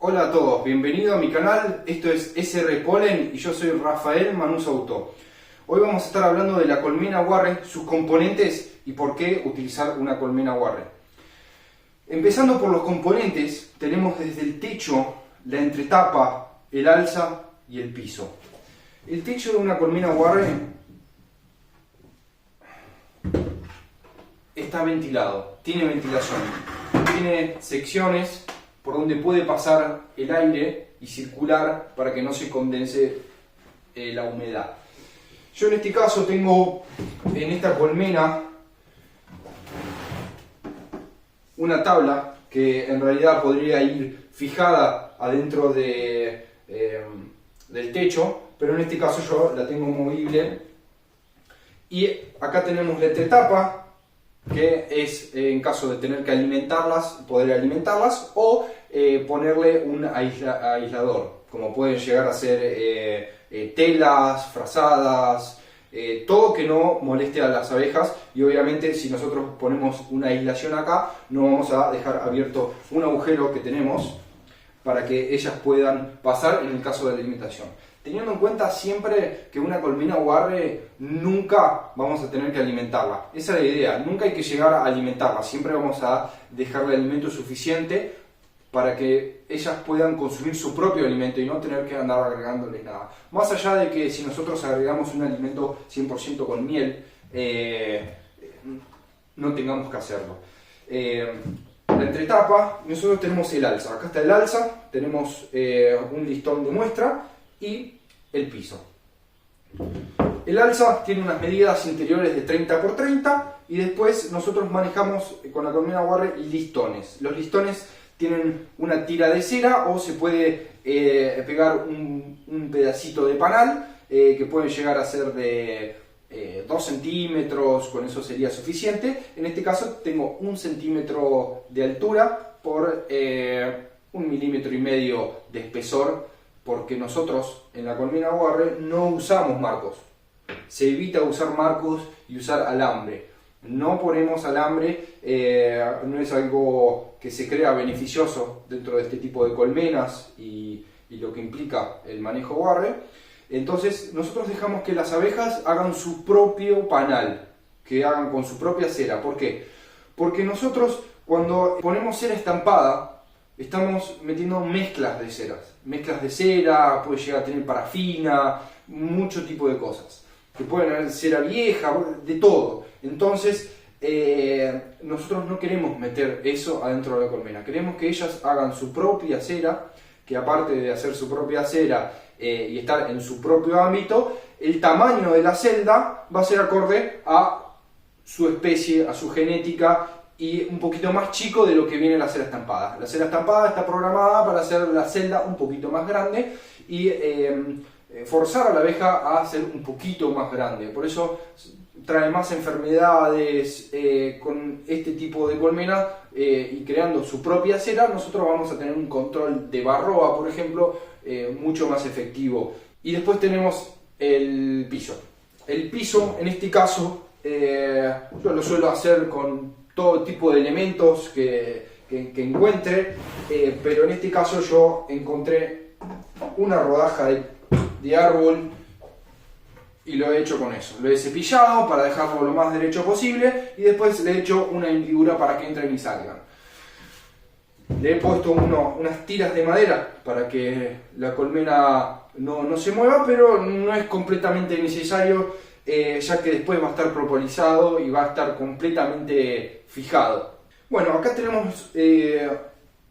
Hola a todos, bienvenido a mi canal, esto es SR Polen y yo soy Rafael Manusauto. Hoy vamos a estar hablando de la colmena Warre, sus componentes y por qué utilizar una colmena Warre. Empezando por los componentes, tenemos desde el techo, la entretapa, el alza y el piso. El techo de una colmena Warre está ventilado, tiene ventilación, tiene secciones por donde puede pasar el aire y circular para que no se condense la humedad. Yo en este caso tengo en esta colmena una tabla que en realidad podría ir fijada adentro del techo, pero en este caso yo la tengo movible. Y acá tenemos la entretapa, que es en caso de tener que alimentarlas, poder alimentarlas o ponerle un aislador, como pueden llegar a ser telas, frazadas, todo que no moleste a las abejas. Y obviamente si nosotros ponemos una aislación acá, no vamos a dejar abierto un agujero que tenemos para que ellas puedan pasar en el caso de la alimentación. Teniendo en cuenta siempre que una colmena Warre nunca vamos a tener que alimentarla. Esa es la idea, nunca hay que llegar a alimentarla. Siempre vamos a dejarle alimento suficiente para que ellas puedan consumir su propio alimento y no tener que andar agregándoles nada. Más allá de que si nosotros agregamos un alimento 100% con miel, no tengamos que hacerlo. La entretapa, nosotros tenemos el alza. Acá está el alza, tenemos un listón de muestra y el piso. El alza tiene unas medidas interiores de 30 por 30 y después nosotros manejamos con la colmena Warre listones. Los listones tienen una tira de cera o se puede pegar un pedacito de panal que pueden llegar a ser de 2 centímetros, con eso sería suficiente. En este caso tengo 1 centímetro de altura por 1,5 milímetros de espesor, porque nosotros en la colmena Warre no usamos marcos. Se evita usar marcos y usar alambre. No ponemos alambre, no es algo que se crea beneficioso dentro de este tipo de colmenas y lo que implica el manejo Warre. Entonces nosotros dejamos que las abejas hagan su propio panal, que hagan con su propia cera. ¿Por qué? Porque nosotros cuando ponemos cera estampada, estamos metiendo mezclas de ceras. Mezclas de cera, puede llegar a tener parafina, mucho tipo de cosas. Que pueden haber cera vieja, de todo. Entonces, nosotros no queremos meter eso adentro de la colmena. Queremos que ellas hagan su propia cera, que aparte de hacer su propia cera y estar en su propio ámbito, el tamaño de la celda va a ser acorde a su especie, a su genética, y un poquito más chico de lo que viene la cera estampada. La cera estampada está programada para hacer la celda un poquito más grande y forzar a la abeja a hacer un poquito más grande. Por eso trae más enfermedades con este tipo de colmena y creando su propia cera. Nosotros vamos a tener un control de varroa, por ejemplo, mucho más efectivo. Y después tenemos el piso. El piso, en este caso, yo lo suelo hacer con todo tipo de elementos que encuentre, pero en este caso yo encontré una rodaja de árbol y lo he hecho con eso. Lo he cepillado para dejarlo lo más derecho posible y después le he hecho una hendidura para que entren y salgan. Le he puesto unas tiras de madera para que la colmena no se mueva, pero no es completamente necesario, ya que después va a estar propolizado y va a estar completamente fijado. Bueno, acá tenemos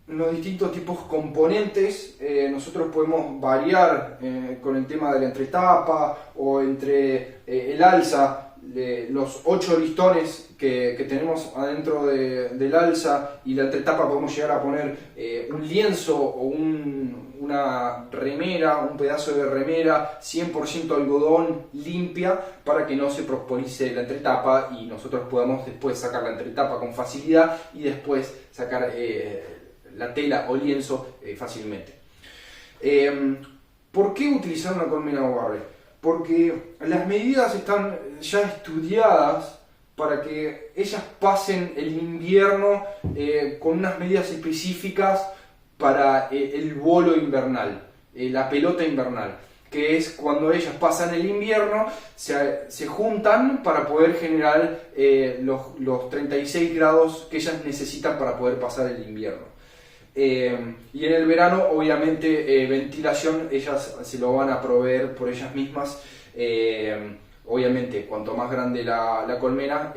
los distintos tipos de componentes. Nosotros podemos variar con el tema de la entretapa o entre el alza. Los 8 listones que tenemos adentro del alza y la entretapa, podemos llegar a poner un lienzo o una remera, un pedazo de remera 100% algodón limpia para que no se propolice la entretapa y nosotros podamos después sacar la entretapa con facilidad y después sacar la tela o lienzo fácilmente. ¿Por qué utilizar una colmena Warre? Porque las medidas están ya estudiadas para que ellas pasen el invierno con unas medidas específicas para el bolo invernal, la pelota invernal, que es cuando ellas pasan el invierno, se juntan para poder generar los 36 grados que ellas necesitan para poder pasar el invierno. Y en el verano, obviamente, ventilación, ellas se lo van a proveer por ellas mismas. Obviamente, cuanto más grande la colmena,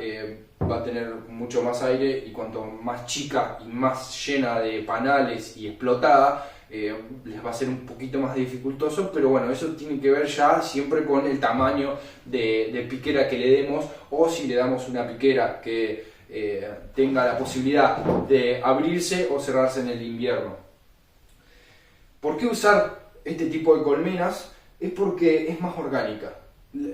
va a tener mucho más aire, y cuanto más chica y más llena de panales y explotada, les va a ser un poquito más dificultoso, pero bueno, eso tiene que ver ya siempre con el tamaño de piquera que le demos, o si le damos una piquera que tenga la posibilidad de abrirse o cerrarse en el invierno. ¿Por qué usar este tipo de colmenas? Es porque es más orgánica.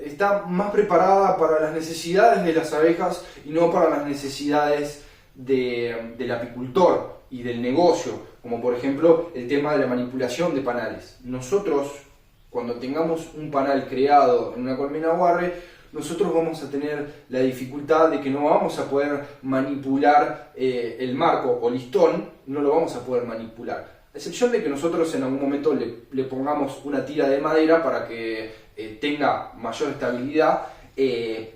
Está más preparada para las necesidades de las abejas y no para las necesidades del apicultor y del negocio, como por ejemplo el tema de la manipulación de panales. Nosotros, cuando tengamos un panal creado en una colmena Warre, nosotros vamos a tener la dificultad de que no vamos a poder manipular el marco o listón, no lo vamos a poder manipular. A excepción de que nosotros en algún momento le pongamos una tira de madera para que tenga mayor estabilidad,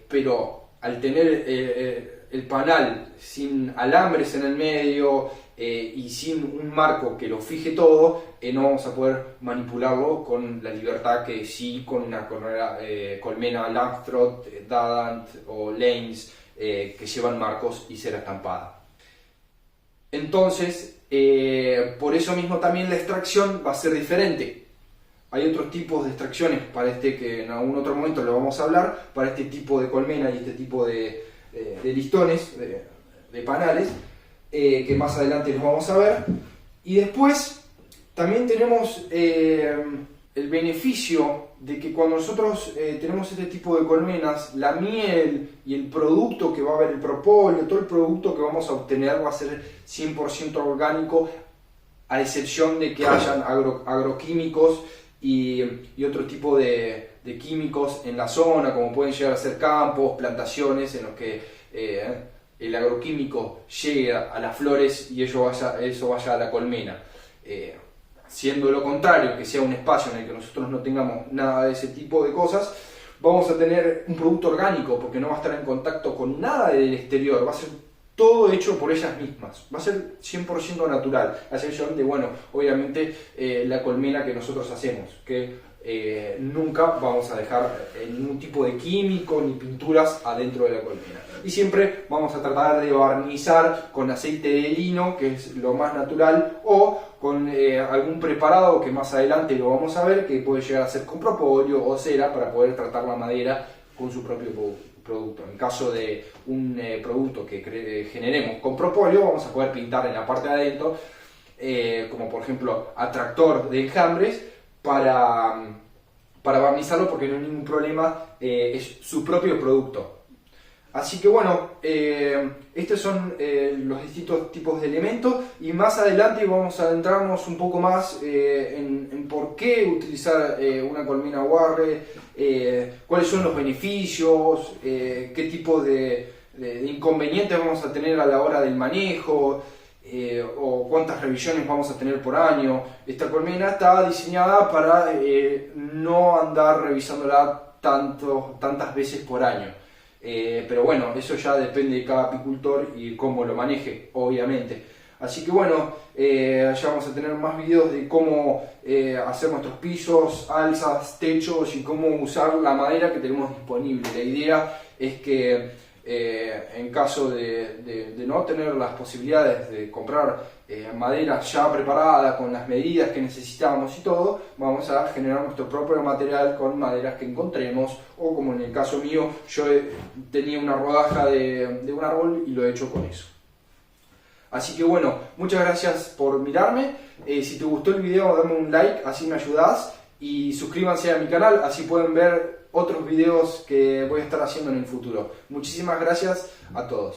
pero al tener el panal sin alambres en el medio y sin un marco que lo fije todo, no vamos a poder manipularlo con la libertad que sí con una colmena Langstroth, Dadant o Lanes, que llevan marcos y cera estampada. Entonces, por eso mismo también la extracción va a ser diferente. Hay otros tipos de extracciones para que en algún otro momento lo vamos a hablar, para este tipo de colmena y este tipo de listones, de panales, que más adelante los vamos a ver. Y después también tenemos el beneficio de que cuando nosotros tenemos este tipo de colmenas, la miel y el producto que va a haber, el propóleo, todo el producto que vamos a obtener va a ser 100% orgánico, a excepción de que hayan agroquímicos y otro tipo de químicos en la zona, como pueden llegar a ser campos, plantaciones, en los que el agroquímico llegue a las flores y eso vaya a la colmena. Siendo lo contrario, que sea un espacio en el que nosotros no tengamos nada de ese tipo de cosas, vamos a tener un producto orgánico, porque no va a estar en contacto con nada del exterior, va a ser todo hecho por ellas mismas, va a ser 100% natural, a excepción de, bueno, obviamente la colmena que nosotros hacemos, que nunca vamos a dejar ningún tipo de químico ni pinturas adentro de la colmena. Y siempre vamos a tratar de barnizar con aceite de lino, que es lo más natural, o con algún preparado que más adelante lo vamos a ver, que puede llegar a ser con propóleo o cera para poder tratar la madera con su propio producto. En caso de un producto que generemos con propóleo, vamos a poder pintar en la parte de adentro, como por ejemplo atractor de enjambres, para barnizarlo, porque no hay ningún problema, es su propio producto. Así que bueno, estos son los distintos tipos de elementos, y más adelante vamos a adentrarnos un poco más en por qué utilizar una colmena Warre, cuáles son los beneficios, qué tipo de inconvenientes vamos a tener a la hora del manejo, o cuántas revisiones vamos a tener por año. Esta colmena está diseñada para no andar revisándola tantas veces por año. Pero bueno, eso ya depende de cada apicultor y cómo lo maneje, obviamente. Así que bueno, ya vamos a tener más videos de cómo hacer nuestros pisos, alzas, techos y cómo usar la madera que tenemos disponible. La idea es que en caso de no tener las posibilidades de comprar madera ya preparada con las medidas que necesitamos y todo, vamos a generar nuestro propio material con maderas que encontremos, o como en el caso mío, yo tenía una rodaja de un árbol y lo he hecho con eso. Así que bueno, muchas gracias por mirarme. Si te gustó el video, dame un like, así me ayudás, y suscríbanse a mi canal, así pueden ver otros videos que voy a estar haciendo en el futuro. Muchísimas gracias a todos.